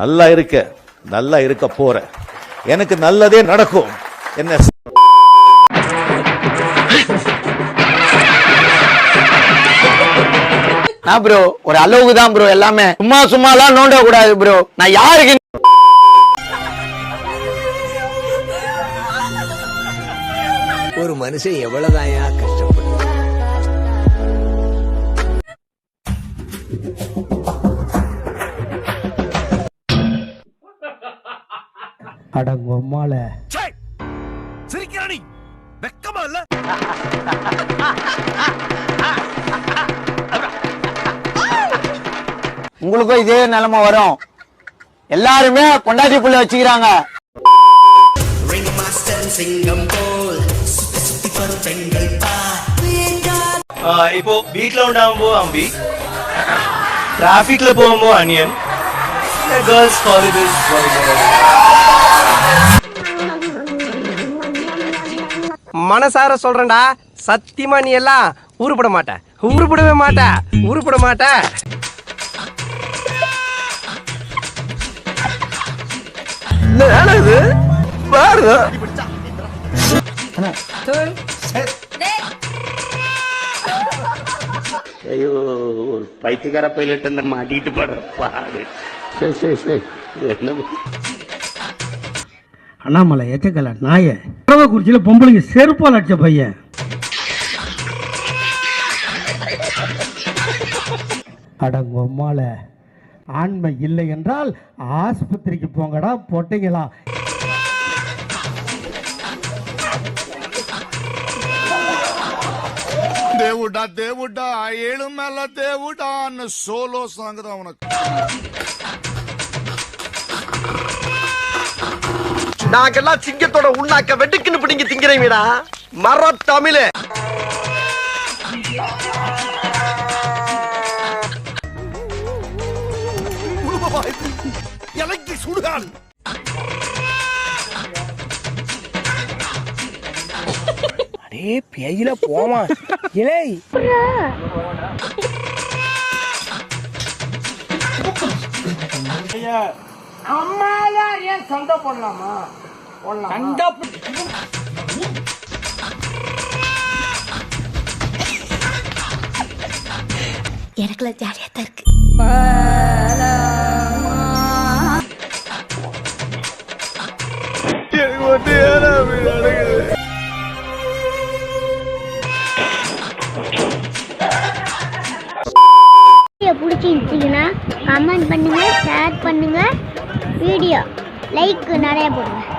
நல்லா இருக்க போற, எனக்கு நல்லதே நடக்கும். என்ன ப்ரோ, ஒரு அளவுக்கு தான் ப்ரோ எல்லாமே. சும்மாலாம் நோண்ட கூடாது ப்ரோ. நான் யாருக்கு ஒரு மனுஷன் எவ்வளவுதான் கஷ்டப்படும். அடங்கொம்மால சிரிக்கிறானி வெக்கமா இல்ல? உங்களுக்கும் இதே நிலைமை வரும். எல்லாருமே பொண்டாட்டி புள்ள வச்சுக்கிறாங்க. இப்போ வீட்ல உண்டாகும்போ அம்பி, டிராபிக்ல போகும்போ அனியன், கேர்ள்ஸ் காலேஜஸ் மனசார சொல்றேன்டா, சத்தியமா நீ எல்லாம் உருப்பட மாட்ட, உருப்படவே மாட்ட, உருப்பட மாட்ட. இது பாருங்க. ஐயோ, ஒரு பைத்தியக்கார பைலட் அந்த மாட்டிட்டு படுற பாடு. சரி என்ன அண்ணாமலை எச்சக்கல நாய குறிச்சியில பொம்பளைங்க செருப்பால் அடிச்ச பையன். அடங்கொம்மால ஆண்மை இல்லை என்றால் ஆஸ்பத்திரிக்கு போங்கடா பொட்டைங்களா. దేవుడా దేవుడా ఏಳು మేళ దేవుడా అన్న సోలో సాంగ్ దా ఉనకు. நாங்கெல்லாம் சிங்கத்தோட உண்ணாக்க வெட்டுக்குன்னு பிடிங்க திங்கிறீங்கடா மர தமிழே. எனக்கு சுடுகால் அடே பேயில போமா இலே. அம்மாலா ஏன் சண்டை போடலாமா? சண்டை எனக்குலாம் ஜாலியா தான் இருக்கு. பிடிச்சிருந்துச்சுன்னா கமெண்ட் பண்ணுங்க, ஷேர் பண்ணுங்க, வீடியோ லைக் நிறைய போடுங்க.